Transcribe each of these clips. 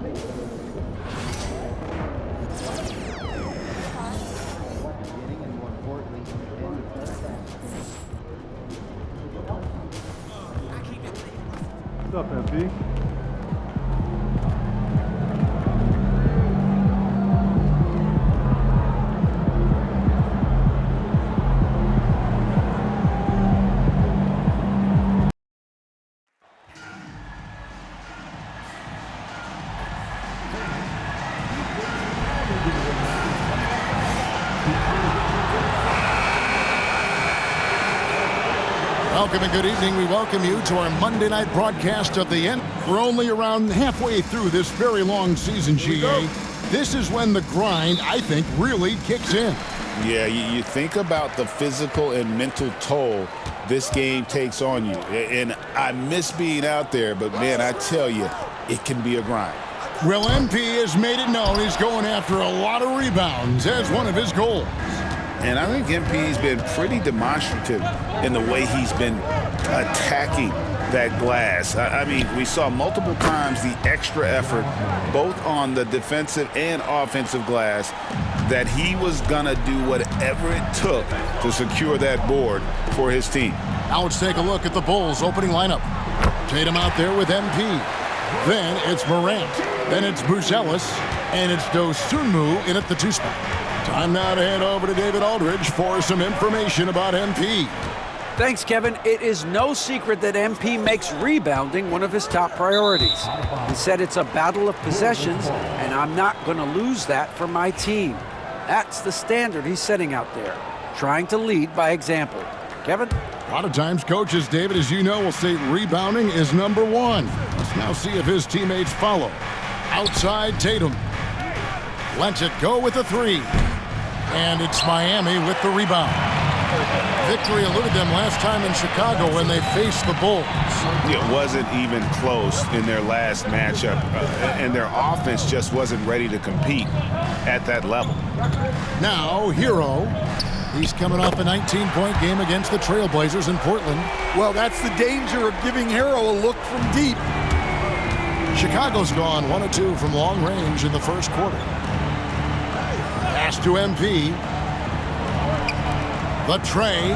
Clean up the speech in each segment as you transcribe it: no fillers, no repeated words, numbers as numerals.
What's up, MP? Welcome and good evening. We welcome you to our Monday night broadcast of the end. We're only around halfway through this very long season, GA. This is when the grind, I think, really kicks in. Yeah, you think about the physical and mental toll this game takes on you. And I miss being out there, but, man, I tell you, it can be a grind. Well, MP has made it known he's going after a lot of rebounds as one of his goals. And I think MP's been pretty demonstrative in the way he's been attacking that glass. I mean, we saw multiple times the extra effort, both on the defensive and offensive glass, that he was going to do whatever it took to secure that board for his team. Now let's take a look at the Bulls' opening lineup. Tatum out there with MP. Then it's Morant. Then it's Buzelis. And it's Dosunmu in at the 2 spot. Time now to head over to David Aldridge for some information about MP. Thanks, Kevin. It is no secret that MP makes rebounding one of his top priorities. He said it's a battle of possessions, and I'm not going to lose that for my team. That's the standard he's setting out there, trying to lead by example. Kevin? A lot of times coaches, David, as you know, will say rebounding is number one. Let's now see if his teammates follow. Outside Tatum. Lets it go with the 3. And it's Miami with the rebound. Victory eluded them last time in Chicago when they faced the Bulls. It wasn't even close in their last matchup, and their offense just wasn't ready to compete at that level. Now, Hero. He's coming off a 19-point game against the Trailblazers in Portland. Well, that's the danger of giving Hero a look from deep. Chicago's gone 1 of 2 from long range in the first quarter. Pass to MP. The tray.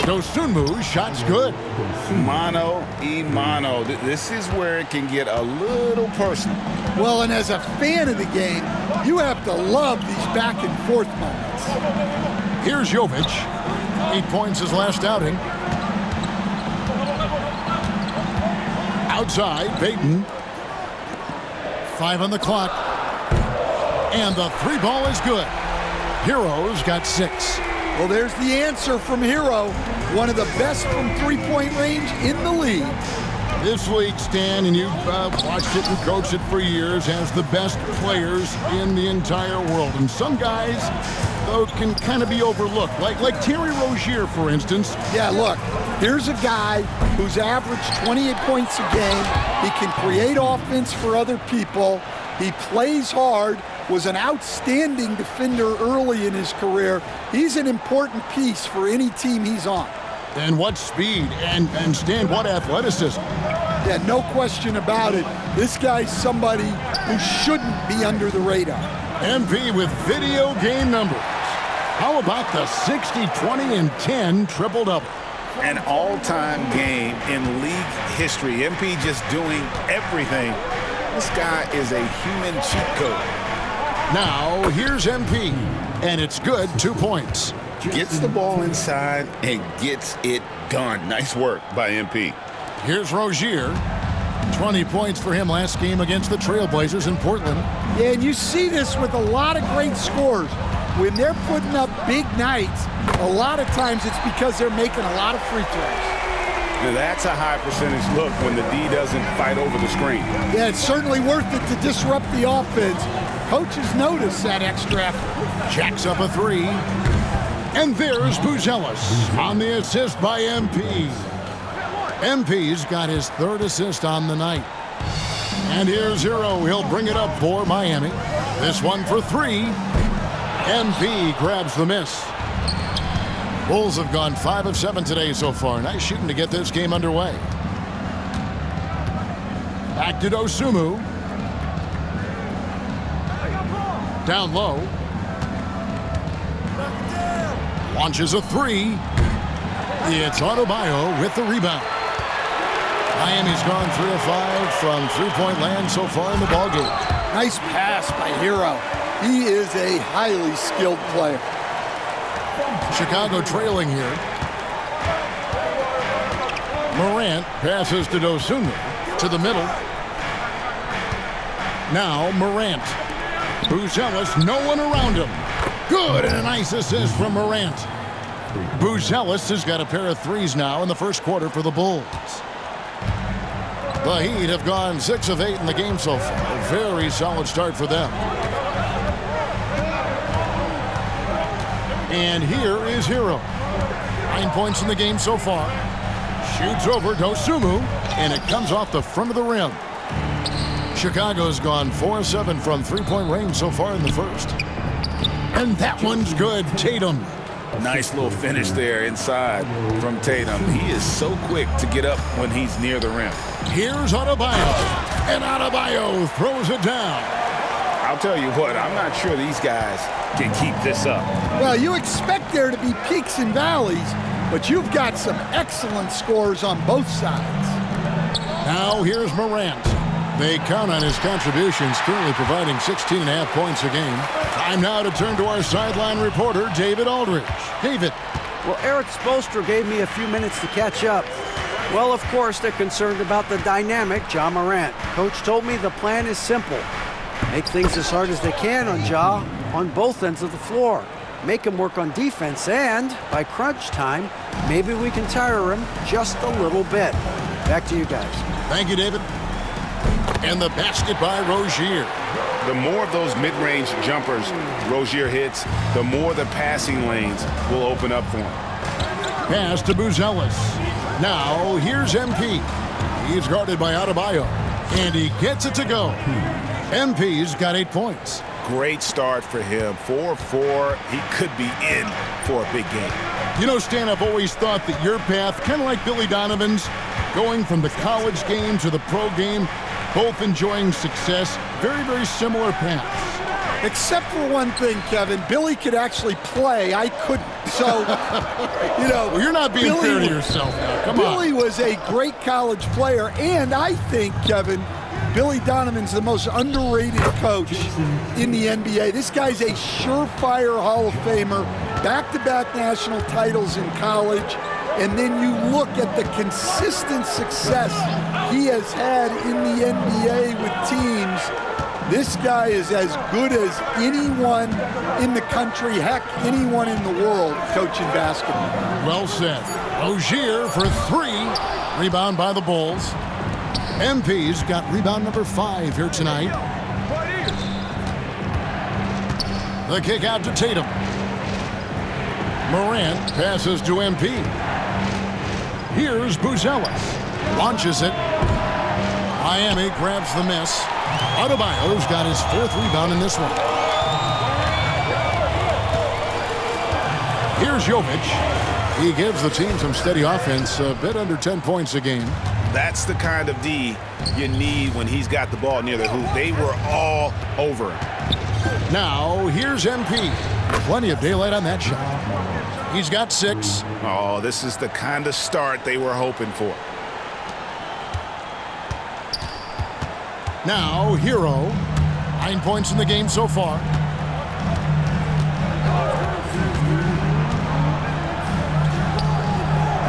Dosunmu, shot's good. Mano y mano. This is where it can get a little personal. Well, and as a fan of the game, you have to love these back and forth moments. Here's Jovic. 8 points his last outing. Outside, Payton. 5 on the clock. And the 3 ball is good. Hero's got 6. Well, there's the answer from Hero. One of the best from three-point range in the league. This league, Stan, and you've watched it and coached it for years, has the best players in the entire world. And some guys, though, can kind of be overlooked. Like Terry Rozier, for instance. Yeah, look, here's a guy who's averaged 28 points a game. He can create offense for other people. He plays hard, was an outstanding defender early in his career. He's an important piece for any team he's on. And what speed, and Stan, what athleticism. Yeah, no question about it. This guy's somebody who shouldn't be under the radar. MP with video game numbers. How about the 60, 20, and 10 triple-double? An all-time game in league history. MP just doing everything. This guy is a human cheat code. Now, here's MP, and it's good, 2 points. Gets the ball inside and gets it done. Nice work by MP. Here's Rozier. 20 points for him last game against the Trailblazers in Portland. Yeah, and you see this with a lot of great scores. When they're putting up big nights, a lot of times it's because they're making a lot of free throws. Now that's a high percentage look when the D doesn't fight over the screen. Yeah, it's certainly worth it to disrupt the offense. Coaches notice that extra effort. Jacks up a 3. And there's Buzelis on the assist by MP. MP's got his 3rd assist on the night. And here's Hero. He'll bring it up for Miami. This one for 3. MP grabs the miss. Bulls have gone 5 of 7 today so far. Nice shooting to get this game underway. Back to Dosunmu. Down low. Launches a three. It's Adebayo with the rebound. Miami's gone 3 of 5 from three-point land so far in the ballgame. Nice pass by Hero. He is a highly skilled player. Chicago trailing here. Morant passes to Dosunmu to the middle. Now Morant. Buzelis, no one around him. Good, and a nice assist from Morant. Buzelis has got a pair of threes now in the first quarter for the Bulls. The Heat have gone 6 of 8 in the game so far. A very solid start for them. And here is Hero. 9 points in the game so far. Shoots over Dosunmu, and it comes off the front of the rim. Chicago's gone 4 of 7 from three-point range so far in the first. And that one's good. Tatum. Nice little finish there inside from Tatum. He is so quick to get up when he's near the rim. Here's Adebayo. And Adebayo throws it down. I'll tell you what, I'm not sure these guys can keep this up. Well, you expect there to be peaks and valleys, but you've got some excellent scores on both sides. Now here's Morant. They count on his contributions, currently providing 16.5 points a game. Time now to turn to our sideline reporter, David Aldridge. David. Well, Eric Spoelstra gave me a few minutes to catch up. Well, of course, they're concerned about the dynamic Ja Morant. Coach told me the plan is simple. Make things as hard as they can on Ja on both ends of the floor. Make him work on defense, and by crunch time, maybe we can tire him just a little bit. Back to you guys. Thank you, David. And the basket by Rozier. The more of those mid-range jumpers Rozier hits, the more the passing lanes will open up for him. Pass to Buzelis. Now here's MP. He's guarded by Adebayo, and he gets it to go. MP's got 8 points. Great start for him. 4-4. He could be in for a big game. You know, Stan, I've always thought that your path, kind of like Billy Donovan's, going from the college game to the pro game, both enjoying success, very, very similar paths. Except for one thing, Kevin. Billy could actually play. I couldn't. So, you know. Well, you're not being fair to yourself now. Come on. Billy was a great college player, and I think, Kevin, Billy Donovan's the most underrated coach in the NBA. This guy's a surefire Hall of Famer, back-to-back national titles in college, and then you look at the consistent success he has had in the NBA with teams. This guy is as good as anyone in the country, heck, anyone in the world coaching basketball. Well said. Rozier for 3. Rebound by the Bulls. MP's got rebound number 5 here tonight. The kick out to Tatum. Morant passes to MP. Here's Buzelis. Launches it. Miami grabs the miss. Adebayo's got his 4th rebound in this one. Here's Jovic. He gives the team some steady offense, a bit under 10 points a game. That's the kind of D you need when he's got the ball near the hoop. They were all over him. Now, here's MP. Plenty of daylight on that shot. He's got 6. Oh, this is the kind of start they were hoping for. Now, Hero. 9 points in the game so far.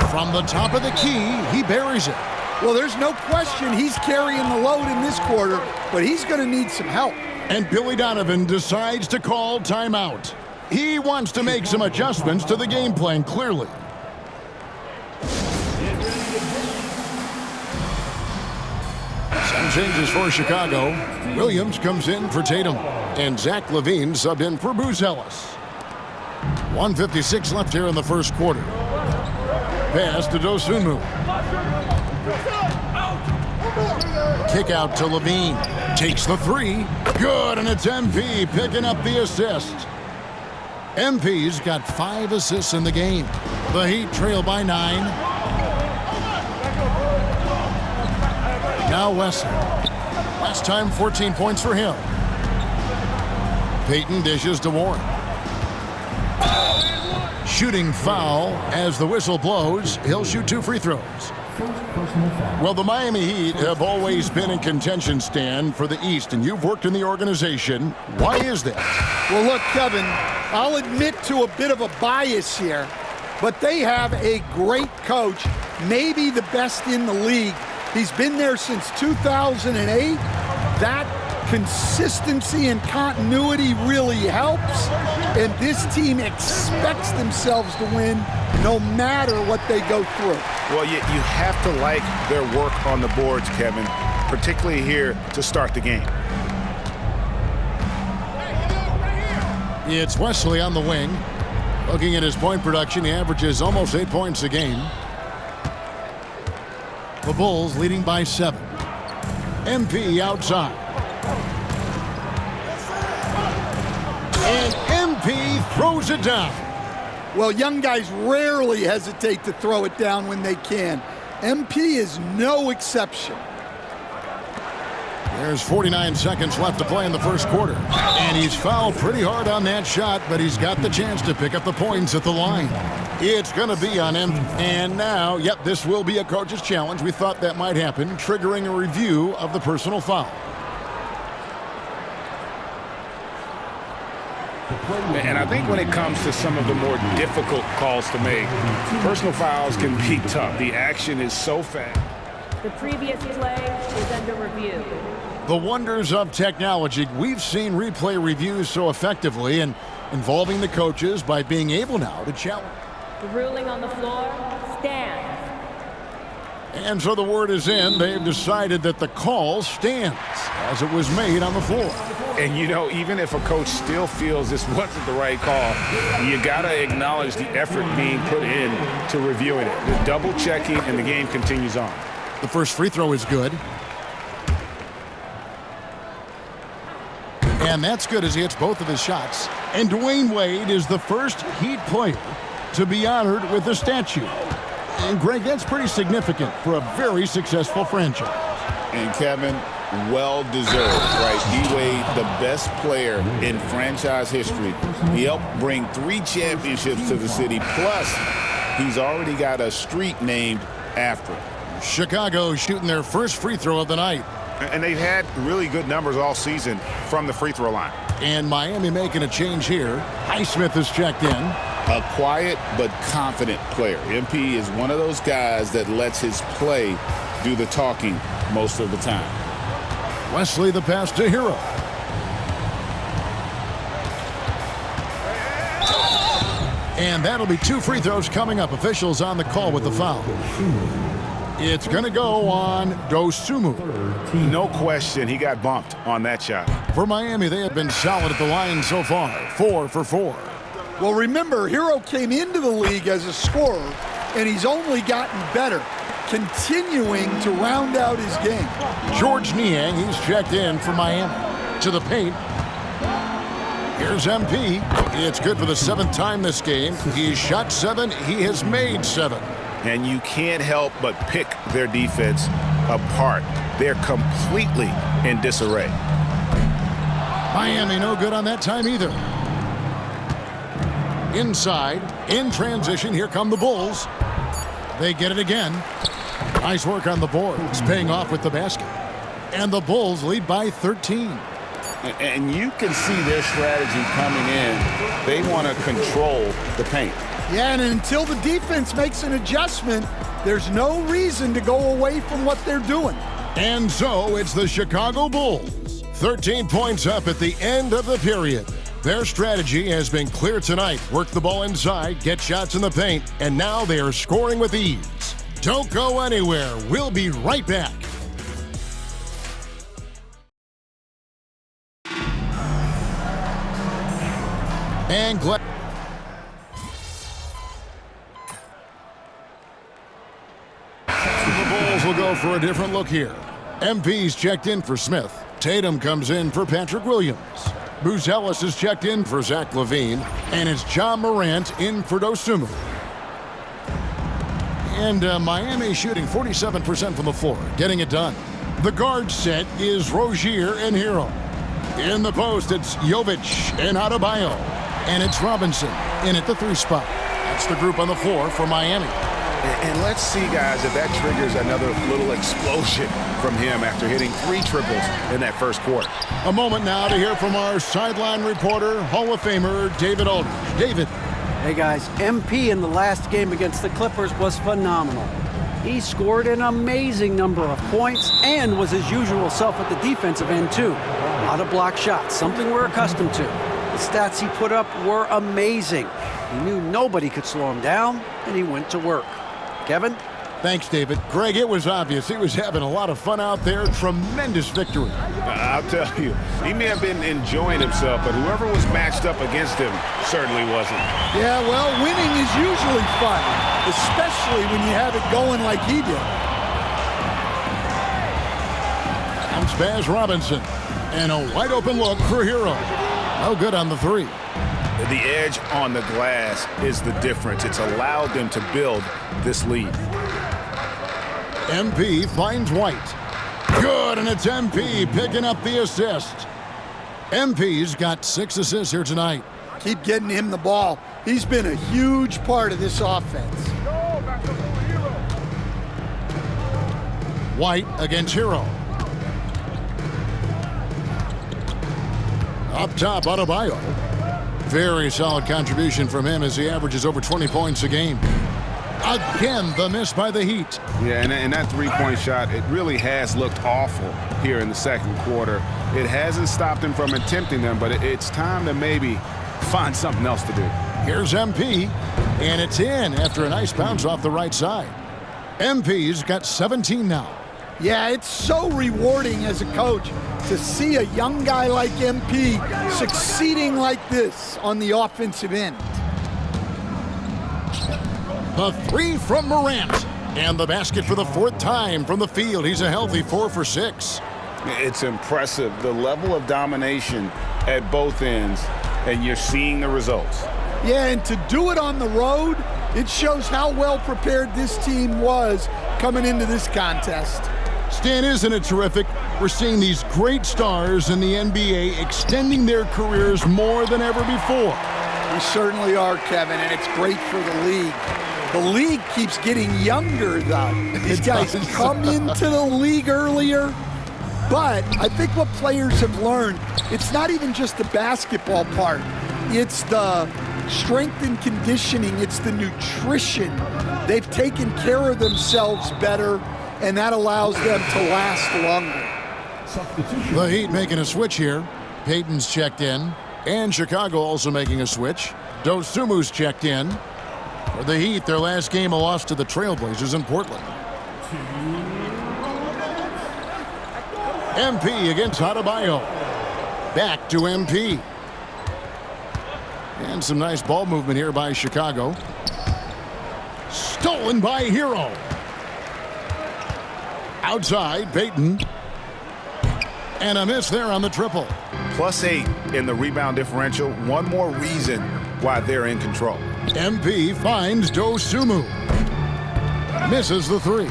From the top of the key, he buries it. Well, there's no question he's carrying the load in this quarter, but he's going to need some help. And Billy Donovan decides to call timeout. He wants to make some adjustments to the game plan, clearly. Some changes for Chicago. Williams comes in for Tatum, and Zach LaVine subbed in for Buzelis. 1:56 left here in the first quarter. Pass to Dosunmu. Kick out to LaVine. Takes the 3. Good, and it's MP picking up the assist. MP's got 5 assists in the game. The Heat trail by 9. Now Wesley. Last time, 14 points for him. Payton dishes to Warren. Shooting foul as the whistle blows. He'll shoot 2 free throws. Well, the Miami Heat have always been in contention, Stan, for the East, and you've worked in the organization. Why is that? Well, look, Kevin, I'll admit to a bit of a bias here, but they have a great coach, maybe the best in the league. He's been there since 2008. That consistency and continuity really helps, and this team expects themselves to win no matter what they go through. Well, you have to like their work on the boards, Kevin, particularly here to start the game. It's Wesley on the wing. Looking at his point production, he averages almost 8 points a game. The Bulls leading by 7. MP outside. And MP throws it down. Well, young guys rarely hesitate to throw it down when they can. MP is no exception. There's 49 seconds left to play in the first quarter. And he's fouled pretty hard on that shot, but he's got the chance to pick up the points at the line. It's going to be on MP. And now, yep, this will be a coach's challenge. We thought that might happen, triggering a review of the personal foul. And I think when it comes to some of the more difficult calls to make, personal fouls can be tough. The action is so fast. The previous play is under review. The wonders of technology. We've seen replay reviews so effectively and involving the coaches by being able now to challenge. The ruling on the floor stands. And so the word is in. They've decided that the call stands as it was made on the floor. And, you know, even if a coach still feels this wasn't the right call, you got to acknowledge the effort being put in to reviewing it. The double checking, and the game continues on. The first free throw is good. And that's good as he hits both of his shots. And Dwayne Wade is the first Heat player to be honored with a statue. And, Greg, that's pretty significant for a very successful franchise. And, Kevin, well-deserved, right? D-Wade, the best player in franchise history. He helped bring 3 championships to the city, plus he's already got a street named after him. Chicago shooting their first free throw of the night. And they've had really good numbers all season from the free throw line. And Miami making a change here. Naismith has checked in. A quiet but confident player. MP is one of those guys that lets his play do the talking most of the time. Wesley the pass to Hero. And that'll be 2 free throws coming up. Officials on the call with the foul. It's going to go on Dosunmu. No question, he got bumped on that shot. For Miami, they have been solid at the line so far. 4 for 4. Well, remember, Hero came into the league as a scorer, and he's only gotten better, continuing to round out his game. George Niang, he's checked in for Miami. To the paint. Here's MP. It's good for the 7th time this game. He's shot 7. He has made 7. And you can't help but pick their defense apart. They're completely in disarray. Miami no good on that time either. Inside, in transition, here come the Bulls. They get it again. Nice work on the boards, paying off with the basket. And the Bulls lead by 13. And you can see their strategy coming in. They want to control the paint. Yeah, and until the defense makes an adjustment, there's no reason to go away from what they're doing. And so it's the Chicago Bulls. 13 points up at the end of the period. Their strategy has been clear tonight. Work the ball inside, get shots in the paint, and now they are scoring with ease. Don't go anywhere. We'll be right back. And the Bulls will go for a different look here. MP's checked in for Smith. Tatum comes in for Patrick Williams. Buzelis is checked in for Zach LaVine. And it's John Morant in for Dosunmu. And Miami shooting 47% from the floor, getting it done. The guard set is Rozier and Hero. In the post, it's Jovic and Adebayo. And it's Robinson in at the 3 spot. That's the group on the floor for Miami. And let's see, guys, if that triggers another little explosion from him after hitting 3 triples in that first quarter. A moment now to hear from our sideline reporter, Hall of Famer David Aldridge. David. Hey, guys, MP in the last game against the Clippers was phenomenal. He scored an amazing number of points and was his usual self at the defensive end, too. A lot of block shots, something we're accustomed to. The stats he put up were amazing. He knew nobody could slow him down, and he went to work. Kevin? Thanks, David. Greg, it was obvious he was having a lot of fun out there. Tremendous victory. I'll tell you, he may have been enjoying himself, but whoever was matched up against him certainly wasn't. Yeah, well, winning is usually fun, especially when you have it going like he did. Comes Baz Robinson. And a wide open look for Hero. No good on the 3. The edge on the glass is the difference. It's allowed them to build this lead. MP finds White. Good, and it's MP picking up the assist. MP's got 6 assists here tonight. Keep getting him the ball. He's been a huge part of this offense. White against Hero. Up top, Adebayo. Very solid contribution from him as he averages over 20 points a game. Again, the miss by the Heat. Yeah, and that 3-point shot, it really has looked awful here in the second quarter. It hasn't stopped him from attempting them, but it's time to maybe find something else to do. Here's MP, and it's in after a nice bounce off the right side. MP's got 17 now. Yeah, it's so rewarding as a coach to see a young guy like MP succeeding like this on the offensive end. The 3 from Morant. And the basket for the 4th time from the field. He's a healthy 4 for 6. It's impressive, the level of domination at both ends, and you're seeing the results. Yeah, and to do it on the road, it shows how well prepared this team was coming into this contest. Stan, isn't it terrific? We're seeing these great stars in the NBA extending their careers more than ever before. We certainly are, Kevin, and it's great for the league. The league keeps getting younger, though. These guys come into the league earlier, but I think what players have learned, it's not even just the basketball part. It's the strength and conditioning. It's the nutrition. They've taken care of themselves better, and that allows them to last longer. The Heat making a switch here. Payton's checked in, and Chicago also making a switch. Dosumu's checked in. For the Heat, their last game a loss to the Trailblazers in Portland. MP against Adebayo. Back to MP. And some nice ball movement here by Chicago. Stolen by Hero. Outside, Payton. And a miss there on the triple. +8 in the rebound differential. One more reason why they're in control. MP finds Dosunmu. Misses the 3.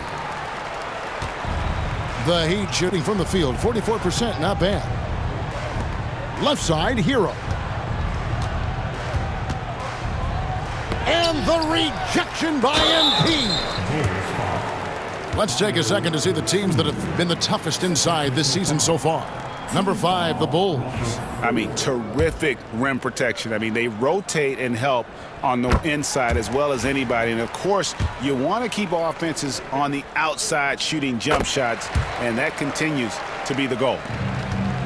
The Heat shooting from the field, 44%, not bad. Left side, Hero. And the rejection by MP. Let's take a second to see the teams that have been the toughest inside this season so far. Number 5, the Bulls. I mean, terrific rim protection. I mean, they rotate and help on the inside as well as anybody. And, of course, you want to keep offenses on the outside shooting jump shots, and that continues to be the goal.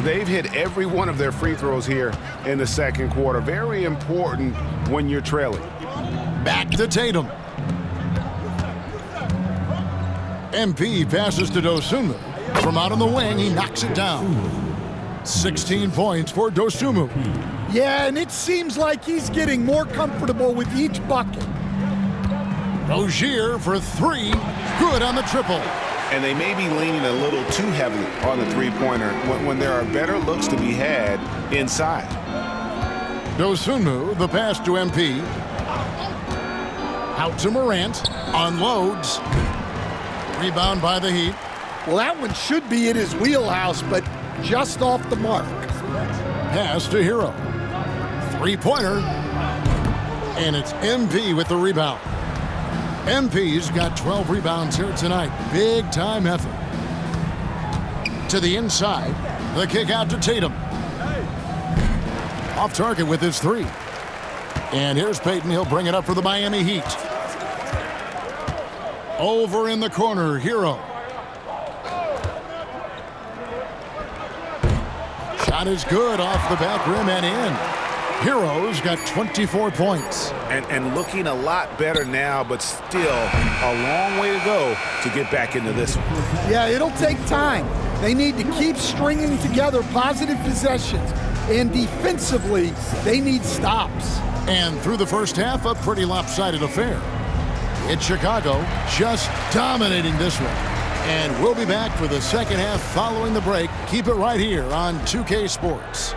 They've hit every one of their free throws here in the second quarter. Very important when you're trailing. Back to Tatum. MP passes to Dosunmu. From out on the wing, he knocks it down. 16 points for Dosunmu. Yeah, and it seems like he's getting more comfortable with each bucket. Rozier for 3. Good on the triple. And they may be leaning a little too heavily on the three-pointer when there are better looks to be had inside. Dosunmu, the pass to MP. Out to Morant. Unloads. Rebound by the Heat. Well, that one should be in his wheelhouse, but just off the mark. Pass to Hero. Three-pointer. And it's MP with the rebound. MP's got 12 rebounds here tonight. Big-time effort. To the inside. The kick out to Tatum. Off target with his three. And here's Payton. He'll bring it up for the Miami Heat. Over in the corner, Hero. Shot is good off the back rim and in. Hero's got 24 points. And looking a lot better now, but still a long way to go to get back into this one. Yeah, it'll take time. They need to keep stringing together positive possessions. And defensively, they need stops. And through the first half, a pretty lopsided affair. It's Chicago just dominating this one. And we'll be back for the second half following the break. Keep it right here on 2K Sports.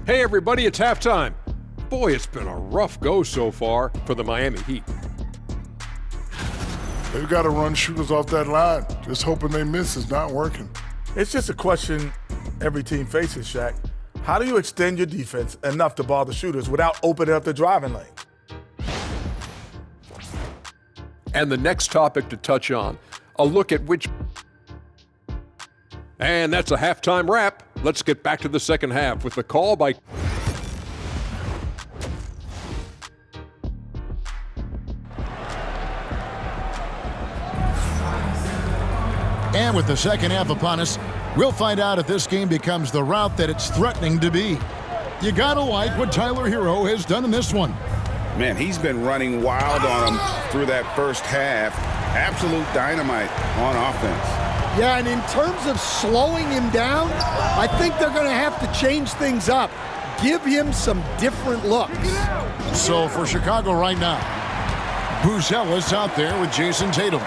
Hey everybody, it's halftime. Boy, it's been a rough go so far for the Miami Heat. They've got to run shooters off that line. Just hoping they miss is not working. It's just a question every team faces, Shaq. How do you extend your defense enough to bother shooters without opening up the driving lane? And the next topic to touch on, a look at which... And that's a halftime wrap. Let's get back to the second half with the call by... And with the second half upon us, we'll find out if this game becomes the route that it's threatening to be. You gotta like what Tyler Hero has done in this one. Man, he's been running wild on him through that first half. Absolute dynamite on offense. Yeah, and in terms of slowing him down, I think they're going to have to change things up. Give him some different looks. So for Chicago right now, Buzelis out there with Jayson Tatum.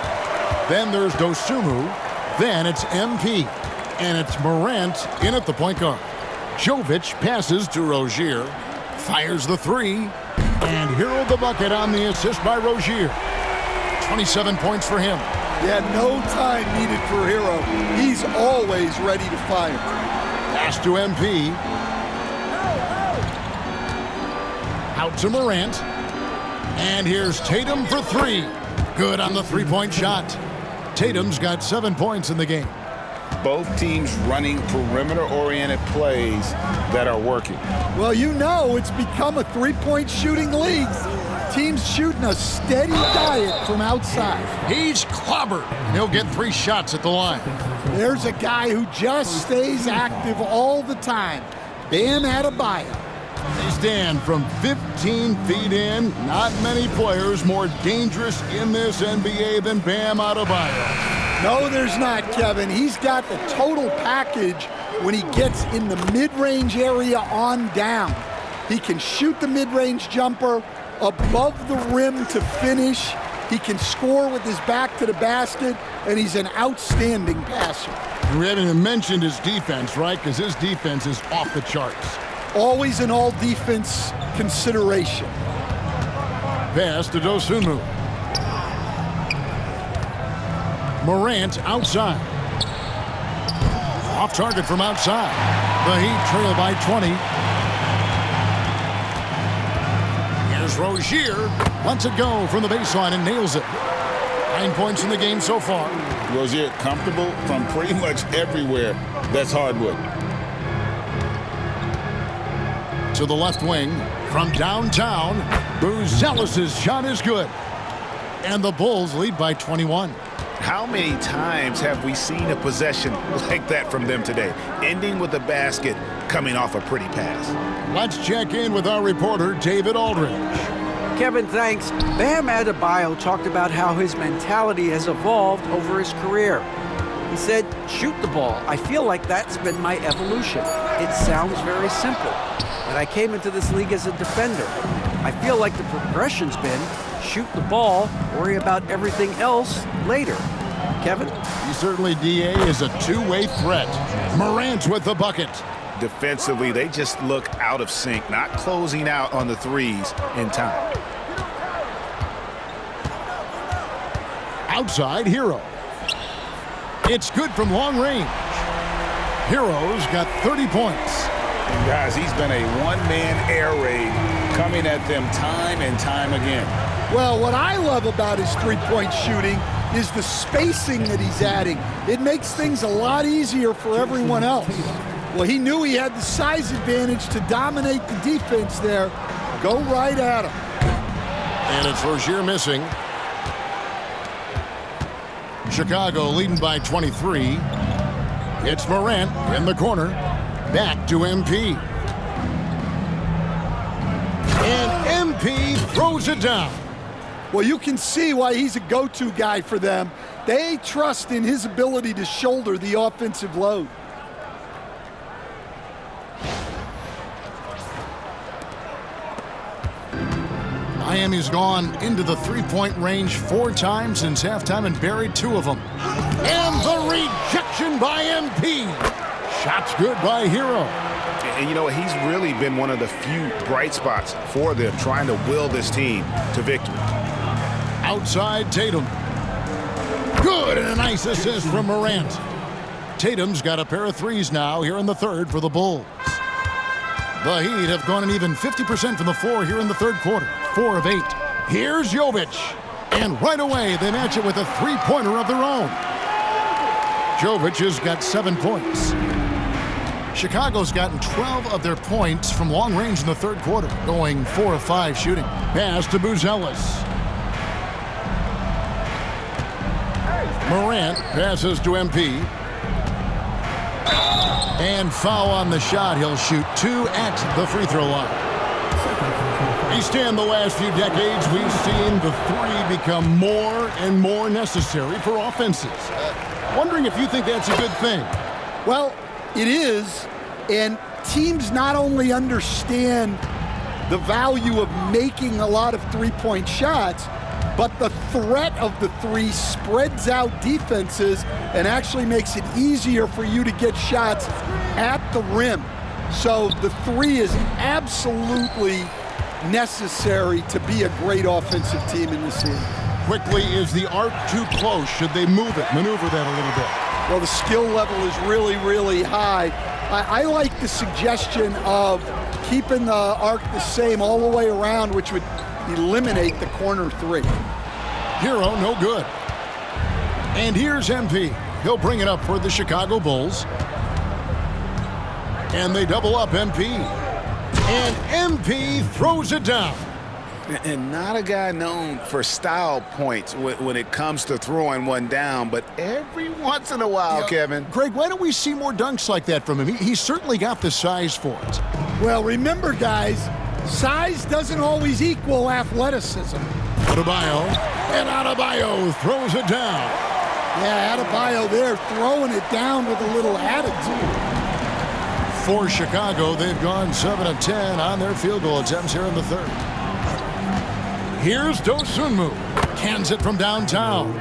Then there's Dosunmu. Then it's MP. And it's Morant in at the point guard. Jovic passes to Rozier. Fires the three. And Hero the bucket on the assist by Rozier. 27 points for him. Yeah, no time needed for Hero. He's always ready to fire. Pass to MP. Out to Morant. And here's Tatum for three. Good on the three-point shot. Tatum's got 7 points in the game. Both teams running perimeter-oriented plays that are working. Well, you know it's become a three-point shooting league. Teams shooting a steady diet from outside. He's clobbered. He'll get 3 shots at the line. There's a guy who just stays active all the time. Bam Adebayo. They stand from 15 feet in. Not many players more dangerous in this NBA than Bam Adebayo. No, there's not, Kevin. He's got the total package when he gets in the mid-range area on down. He can shoot the mid-range jumper above the rim to finish. He can score with his back to the basket, and he's an outstanding passer. We haven't even mentioned his defense, right? Because his defense is off the charts. Always an all-defense consideration. Pass to Dosunmu. Morant outside. Off target from outside. The Heat trail by 20. Here's Rozier. Lets it go from the baseline and nails it. 9 points in the game so far. Rozier comfortable from pretty much everywhere. That's hardwood. To the left wing from downtown. Buzelis' shot is good. And the Bulls lead by 21. How many times have we seen a possession like that from them today, ending with a basket coming off a pretty pass? Let's check in with our reporter, David Aldridge. Kevin, thanks. Bam Adebayo talked about how his mentality has evolved over his career. He said, shoot the ball. I feel like that's been my evolution. It sounds very simple, but I came into this league as a defender. I feel like the progression's been shoot the ball, worry about everything else later. Kevin? He certainly, DA, is a two-way threat. Morant with the bucket. Defensively, they just look out of sync, not closing out on the threes in time. Outside, Hero. It's good from long range. Hero's got 30 points. Guys, he's been a one-man air raid coming at them time and time again. Well, what I love about his three-point shooting is the spacing that he's adding. It makes things a lot easier for everyone else. Well, he knew he had the size advantage to dominate the defense there. Go right at him. And it's Rozier missing. Chicago leading by 23. It's Morant in the corner. Back to MP. And MP throws it down. Well, you can see why he's a go-to guy for them. They trust in his ability to shoulder the offensive load. Miami's gone into the three-point range 4 times since halftime and buried 2 of them. And the rejection by MP. Shots good by Hero. And you know, he's really been one of the few bright spots for them, trying to will this team to victory. Outside Tatum. Good, and a nice assist from Morant. Tatum's got a pair of threes now here in the third for the Bulls. The Heat have gone an even 50% from the floor here in the third quarter. 4 of 8. Here's Jovic. And right away, they match it with a three-pointer of their own. Jovic has got 7 points. Chicago's gotten 12 of their points from long range in the third quarter, going 4 of 5 shooting. Pass to Buzelis. Morant passes to MP. And foul on the shot. He'll shoot 2 at the free throw line. East End, the last few decades, we've seen the three become more and more necessary for offenses. Wondering if you think that's a good thing. Well, it is, and teams not only understand the value of making a lot of three-point shots, but the threat of the three spreads out defenses and actually makes it easier for you to get shots at the rim. So the three is absolutely necessary to be a great offensive team in this series. Quickly, is the arc too close? Should they move it, maneuver that a little bit? Well, the skill level is really, really high. I like the suggestion of keeping the arc the same all the way around, which would eliminate the corner three. Hero, no good. And here's MP. He'll bring it up for the Chicago Bulls. And they double up MP. And MP throws it down. And not a guy known for style points when it comes to throwing one down, but every once in a while, Kevin. Greg, why don't we see more dunks like that from him? He's certainly got the size for it. Well, remember, guys, size doesn't always equal athleticism. Adebayo, and Adebayo throws it down. Yeah, Adebayo there throwing it down with a little attitude. For Chicago, they've gone 7 of 10 on their field goal attempts here in the third. Here's Dosunmu. Cans it from downtown.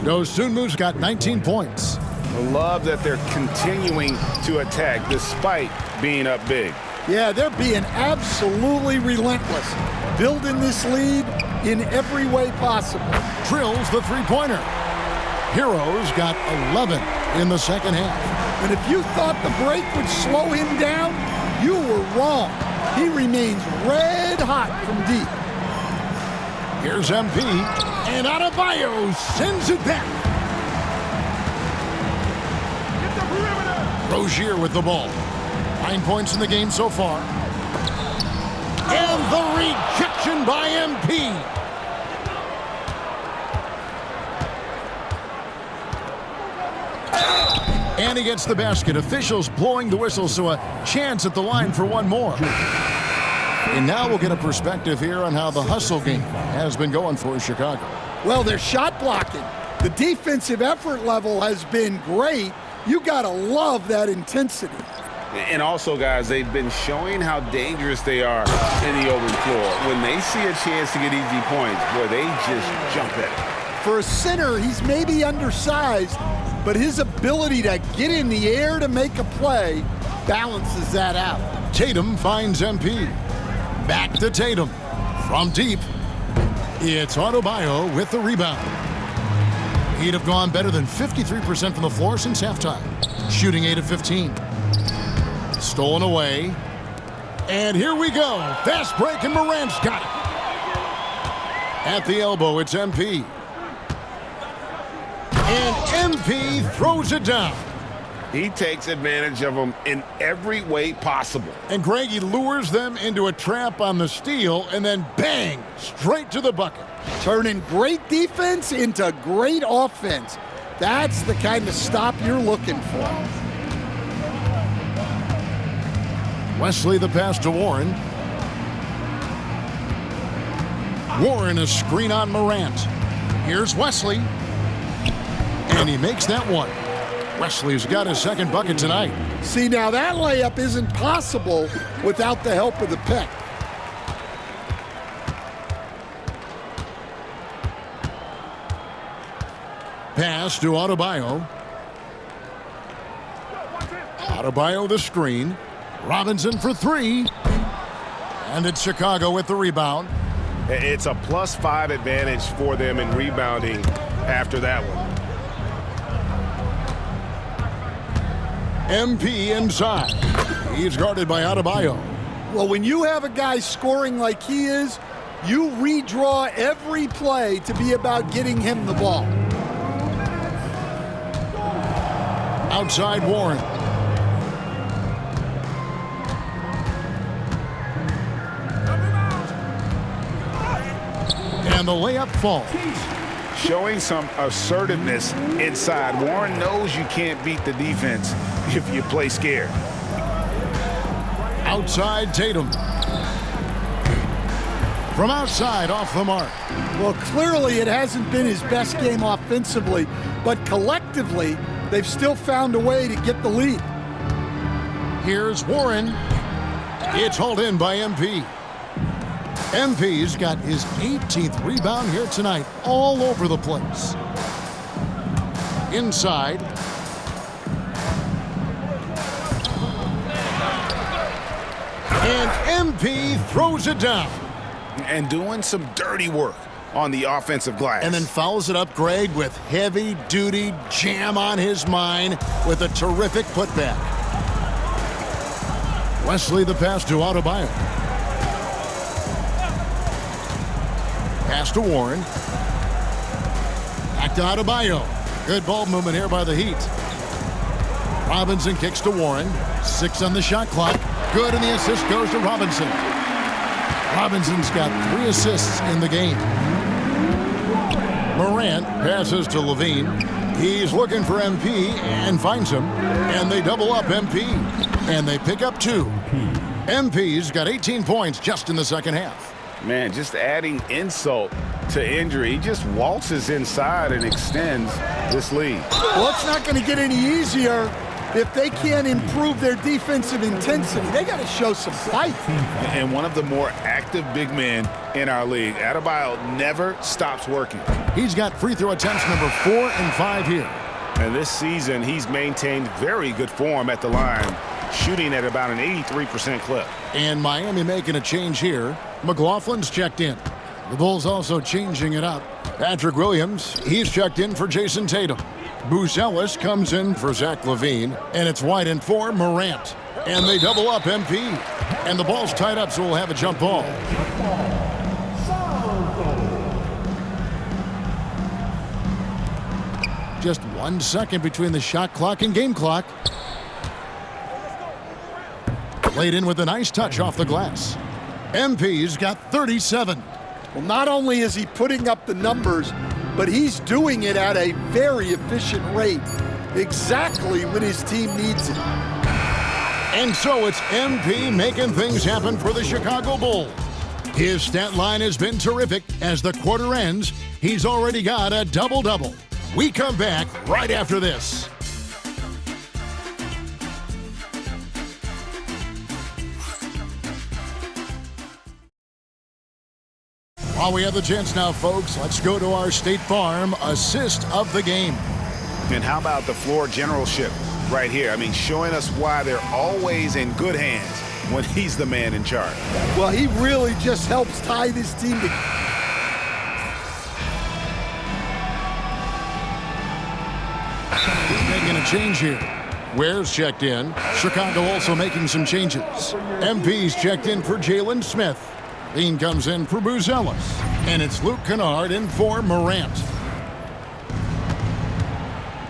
Dosunmu's got 19 points. I love that they're continuing to attack despite being up big. Yeah, they're being absolutely relentless, building this lead in every way possible. Drills the three-pointer. Hero's got 11 in the second half. And if you thought the break would slow him down, you were wrong. He remains red hot from deep. Here's MP, and Adebayo sends it back. Rozier with the ball. 9 points in the game so far. And the rejection by MP. And he gets the basket. Officials blowing the whistle, so a chance at the line for one more. And now we'll get a perspective here on how the hustle game has been going for Chicago. Well, they're shot blocking. The defensive effort level has been great. You got to love that intensity. And also, guys, they've been showing how dangerous they are in the open floor. When they see a chance to get easy points, boy, they just jump at it. For a center, he's maybe undersized, but his ability to get in the air to make a play balances that out. Tatum finds MP. Back to Tatum. From deep, it's Adebayo with the rebound. He'd have gone better than 53% from the floor since halftime, shooting 8 of 15. Stolen away. And here we go. Fast break, and Morant's got it. At the elbow, it's MP. And MP throws it down. He takes advantage of them in every way possible. And Greg, he lures them into a trap on the steal, and then bang, straight to the bucket. Turning great defense into great offense. That's the kind of stop you're looking for. Wesley the pass to Warren. Warren a screen on Morant. Here's Wesley. And he makes that one. Wesley's got his second bucket tonight. See, now that layup isn't possible without the help of the pick. Pass to Adebayo. Adebayo the screen. Robinson for three. And it's Chicago with the rebound. It's a +5 advantage for them in rebounding after that one. MP inside. He's guarded by Adebayo. Well, when you have a guy scoring like he is, you redraw every play to be about getting him the ball. Outside Warren. And the layup falls. Showing some assertiveness inside. Warren knows you can't beat the defense if you play scared. Outside Tatum. From outside, off the mark. Well, clearly it hasn't been his best game offensively, but collectively, they've still found a way to get the lead. Here's Warren. It's hauled in by MP. MP's got his 18th rebound here tonight, all over the place. Inside. And MP throws it down. And doing some dirty work on the offensive glass. And then fouls it up, Greg, with heavy-duty jam on his mind with a terrific putback. Wesley the pass to Adebayo. Pass to Warren. Back to Adebayo. Good ball movement here by the Heat. Robinson kicks to Warren. 6 on the shot clock. Good, and the assist goes to Robinson. Robinson's got 3 assists in the game. Morant passes to Levine. He's looking for MP and finds him. And they double up MP. And they pick up 2. MP's got 18 points just in the second half. Man, just adding insult to injury. He just waltzes inside and extends this lead. Well, it's not going to get any easier if they can't improve their defensive intensity. They got to show some fight. And one of the more active big men in our league, Adebayo, never stops working. He's got free throw attempts number 4 and 5 here. And this season, he's maintained very good form at the line, shooting at about an 83% clip. And Miami making a change here. McLaughlin's checked in. The Bulls also changing it up. Patrick Williams, he's checked in for Jayson Tatum. Buzelis comes in for Zach LaVine. And it's White in for Morant. And they double up MP. And the ball's tied up, so we'll have a jump ball. Just 1 second between the shot clock and game clock. Laid in with a nice touch off the glass. MP's got 37. Well, not only is he putting up the numbers, but he's doing it at a very efficient rate, exactly when his team needs it. And so it's MP making things happen for the Chicago Bulls. His stat line has been terrific. As the quarter ends, he's already got a double-double. We come back right after this. While we have the chance now, folks, let's go to our State Farm assist of the game. And how about the floor generalship right here? I mean, showing us why they're always in good hands when he's the man in charge. Well, he really just helps tie this team together. a change here. Ware's checked in. Chicago also making some changes. MP's checked in for Jalen Smith. Bean comes in for Buzelis. And it's Luke Kennard in for Morant.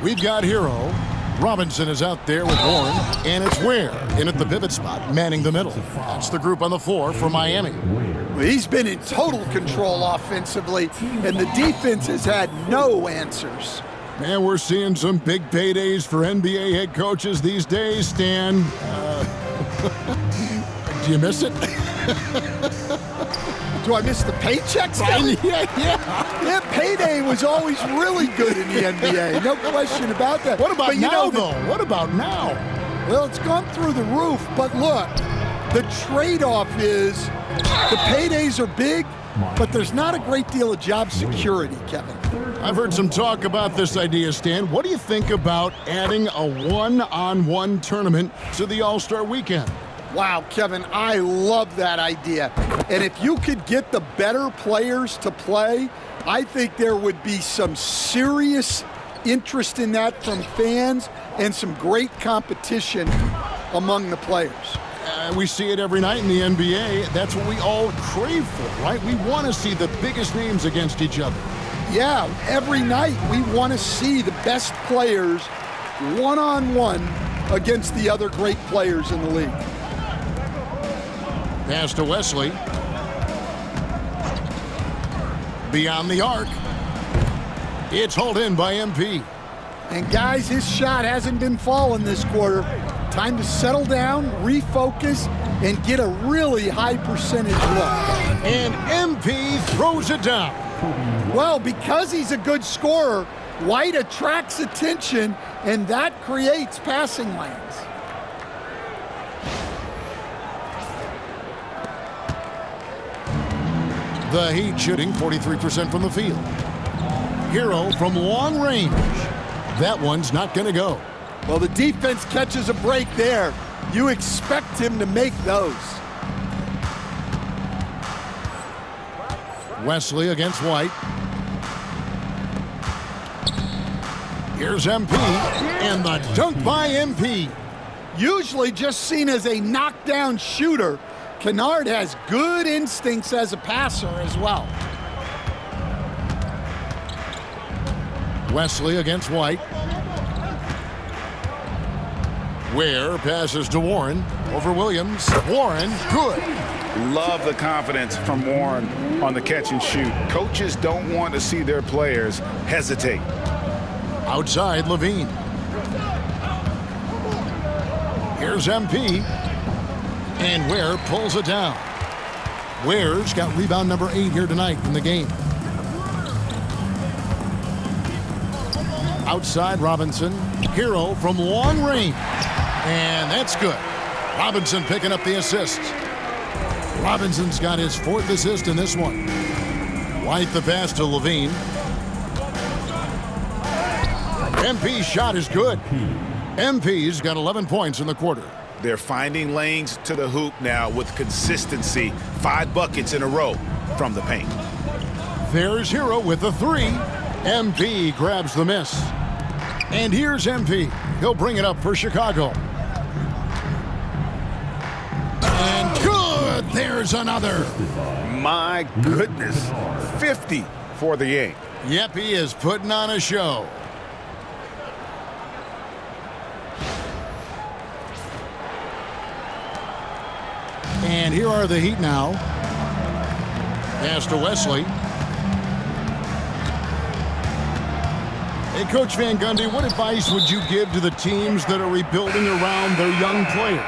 We've got Hero. Robinson is out there with Warren. And it's Ware in at the pivot spot, manning the middle. That's the group on the floor for Miami. Well, he's been in total control offensively, and the defense has had no answers. Man, we're seeing some big paydays for NBA head coaches these days, Stan. Do you miss it? Do I miss the paychecks? Yeah, payday was always really good in the NBA. No question about that. What about now, though? What about now? Well, it's gone through the roof, but look, the trade-off is the paydays are big, but there's not a great deal of job security, Kevin. I've heard some talk about this idea, Stan. What do you think about adding a one-on-one tournament to the All-Star Weekend? Wow, Kevin, I love that idea. And if you could get the better players to play, I think there would be some serious interest in that from fans and some great competition among the players. We see it every night in the NBA. That's what we all crave for, right? We want to see the biggest names against each other. Yeah, every night we want to see the best players one-on-one against the other great players in the league. Pass to Wesley. Beyond the arc. It's hauled in by MP. And guys, his shot hasn't been falling this quarter. Time to settle down, refocus, and get a really high percentage look. And MP throws it down. Well, because he's a good scorer, White attracts attention, and that creates passing lanes. The Heat shooting 43% from the field. Hero from long range. That one's not going to go. Well, the defense catches a break there. You expect him to make those. Wesley against White. Here's MP, and the dunk by MP. Usually just seen as a knockdown shooter, Kennard has good instincts as a passer as well. Wesley against White. Ware passes to Warren over Williams. Warren, good. Love the confidence from Warren on the catch and shoot. Coaches don't want to see their players hesitate. Outside, Levine. Here's MP. And Ware pulls it down. Ware's got rebound number 8 here tonight in the game. Outside, Robinson. Hero from long range. And that's good. Robinson picking up the assist. Robinson's got his 4th assist in this one. White the pass to Levine. MP's shot is good. MP's got 11 points in the quarter. They're finding lanes to the hoop now with consistency. 5 buckets in a row from the paint. There's Hero with a 3. MP grabs the miss. And here's MP. He'll bring it up for Chicago. And good! There's another. My goodness. 50 for the game. Yep, he is putting on a show. And here are the Heat now. Pass to Wesley. Hey, Coach Van Gundy, what advice would you give to the teams that are rebuilding around their young players?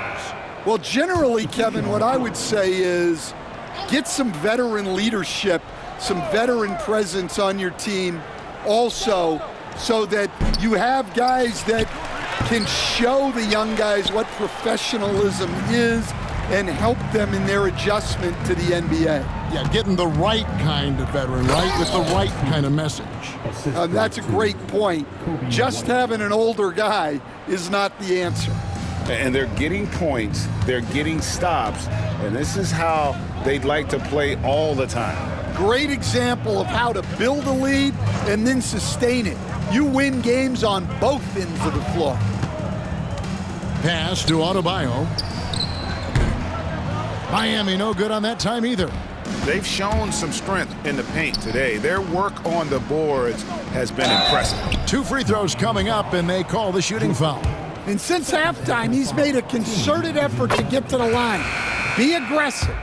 Well, generally, Kevin, what I would say is get some veteran leadership, some veteran presence on your team also, so that you have guys that can show the young guys what professionalism is and help them in their adjustment to the NBA. Yeah, getting the right kind of veteran, right? With the right kind of message. That's a great point. Just having an older guy is not the answer. And they're getting points, they're getting stops, and this is how they'd like to play all the time. Great example of how to build a lead and then sustain it. you win games on both ends of the floor. Pass to Adebayo. Miami no good on that time either. They've shown some strength in the paint today. Their work on the boards has been impressive. 2 free throws coming up, and they call the shooting foul. And since halftime, he's made a concerted effort to get to the line. Be aggressive.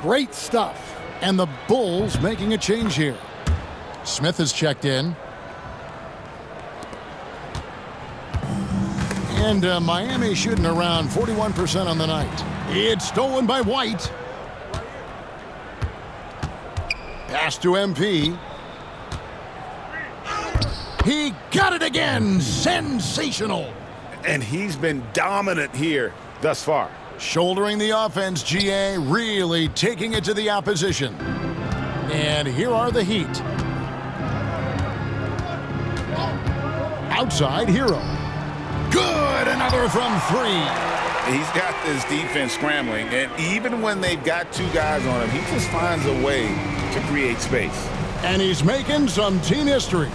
Great stuff. And the Bulls making a change here. Smith is checked in. And Miami shooting around 41% on the night. It's stolen by White. Pass to MP. He got it again. Sensational. And he's been dominant here thus far. Shouldering the offense, GA really taking it to the opposition. And here are the Heat. Outside, Hero. Good, another from 3. He's got this defense scrambling, and even when they've got 2 guys on him, he just finds a way to create space. And he's making some team history.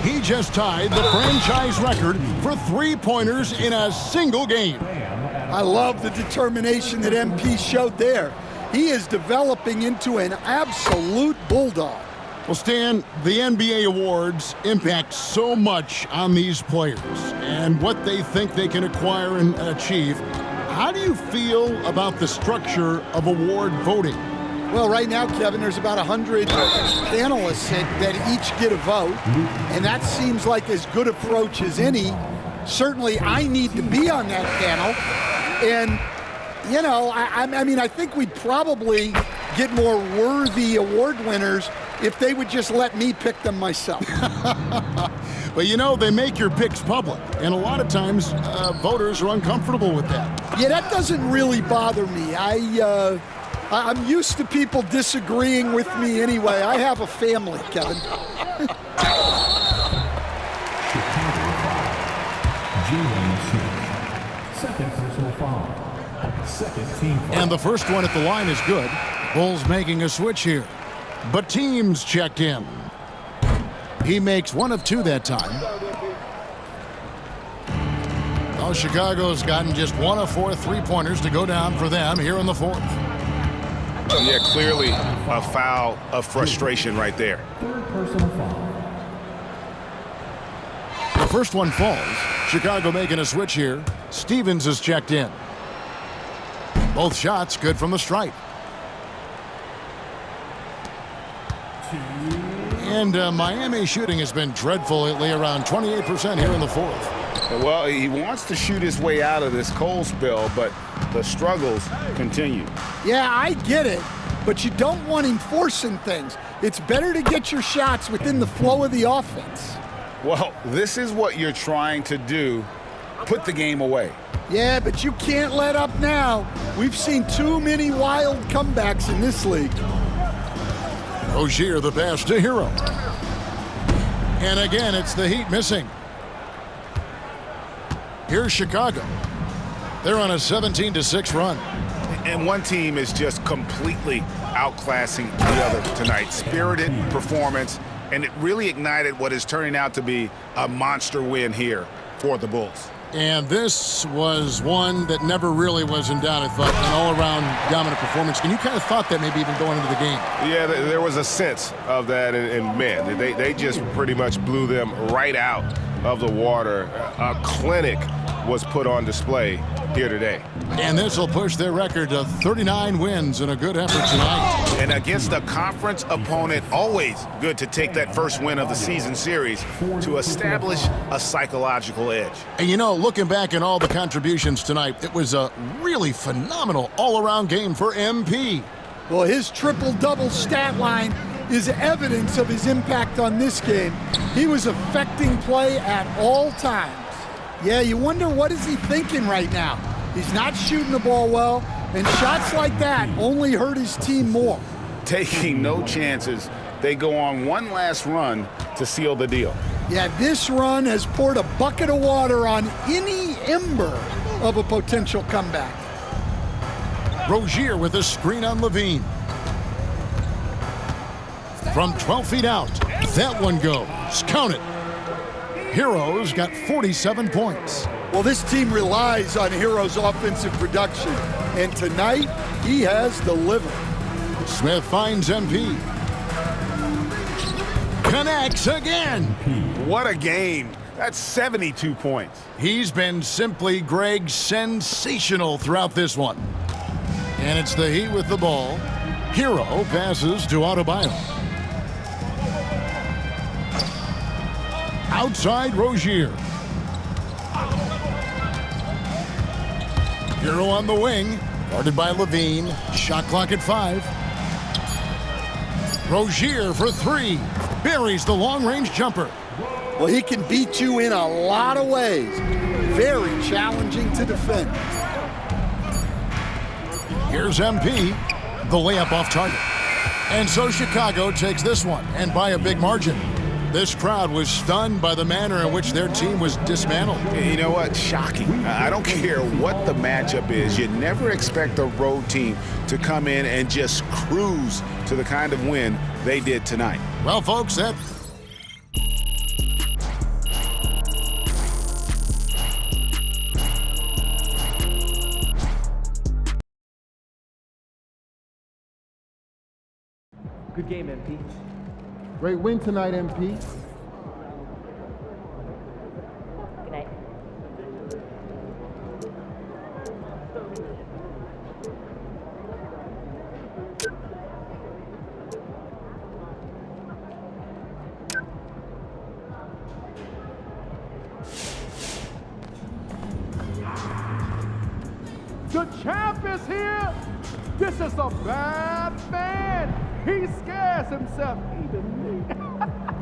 He just tied the franchise record for 3-pointers in a single game. I love the determination that MP showed there. He is developing into an absolute bulldog. Well, Stan, the NBA awards impact so much on these players and what they think they can acquire and achieve. How do you feel about the structure of award voting? Well, right now, Kevin, there's about 100 panelists that each get a vote, and that seems like as good approach as any. Certainly, I need to be on that panel, and, you know, I think we'd probably get more worthy award winners if they would just let me pick them myself. Well, you know, they make your picks public, and a lot of times voters are uncomfortable with that. Yeah, that doesn't really bother me. I'm used to people disagreeing with me anyway. I have a family, Kevin. Second personal foul. Second team foul. And the first one at the line is good. Bulls making a switch here. But teams checked in. He makes 1 of 2 that time. Well, Chicago's gotten just 1 of 4 3-pointers to go down for them here in the 4th. Yeah, clearly a foul of frustration right there. Third personal foul. The first one falls. Chicago making a switch here. Stevens is checked in. Both shots good from the stripe. And Miami shooting has been dreadful lately, around 28% here in the 4th. Well, he wants to shoot his way out of this cold spell, but the struggles continue. Yeah, I get it, but you don't want him forcing things. It's better to get your shots within the flow of the offense. Well, this is what you're trying to do. Put the game away. Yeah, but you can't let up now. We've seen too many wild comebacks in this league. Rozier the pass to Hero. And again, it's the Heat missing. Here's Chicago. They're on a 17-6 run. And one team is just completely outclassing the other tonight. Spirited performance, and it really ignited what is turning out to be a monster win here for the Bulls. And this was one that never really was in doubt, I thought, an all-around dominant performance. And you kind of thought that maybe even going into the game. Yeah, there was a sense of that, and man, they just pretty much blew them right out of the water. A clinic was put on display here today. And this will push their record to 39 wins in a good effort tonight. And against a conference opponent, always good to take that first win of the season series to establish a psychological edge. And you know, looking back at all the contributions tonight, it was a really phenomenal all-around game for MP. Well, his triple-double stat line is evidence of his impact on this game. He was affecting play at all times. Yeah, you wonder what is he thinking right now. He's not shooting the ball well, and shots like that only hurt his team more. Taking no chances, they go on one last run to seal the deal. Yeah, this run has poured a bucket of water on any ember of a potential comeback. Rozier with a screen on Levine. From 12 feet out, that one goes. Count it. Hero's got 47 points. Well, this team relies on Hero's offensive production, and tonight he has delivered. Smith finds MP. Connects again. What a game. That's 72 points. He's been simply, Greg, sensational throughout this one. And it's the Heat with the ball. Hero passes to Adebayo. Outside Rozier. Hero on the wing, guarded by Levine. Shot clock at 5. Rozier for 3. Buries the long-range jumper. Well, he can beat you in a lot of ways. Very challenging to defend. Here's MP, the layup off target. And so Chicago takes this one, and by a big margin. This crowd was stunned by the manner in which their team was dismantled. You know what? Shocking. I don't care what the matchup is. You never expect a road team to come in and just cruise to the kind of win they did tonight. Well, folks, that... Good game, MP. Great win tonight, MP. Good night. The champ is here. This is a bad man. He scares himself, even me.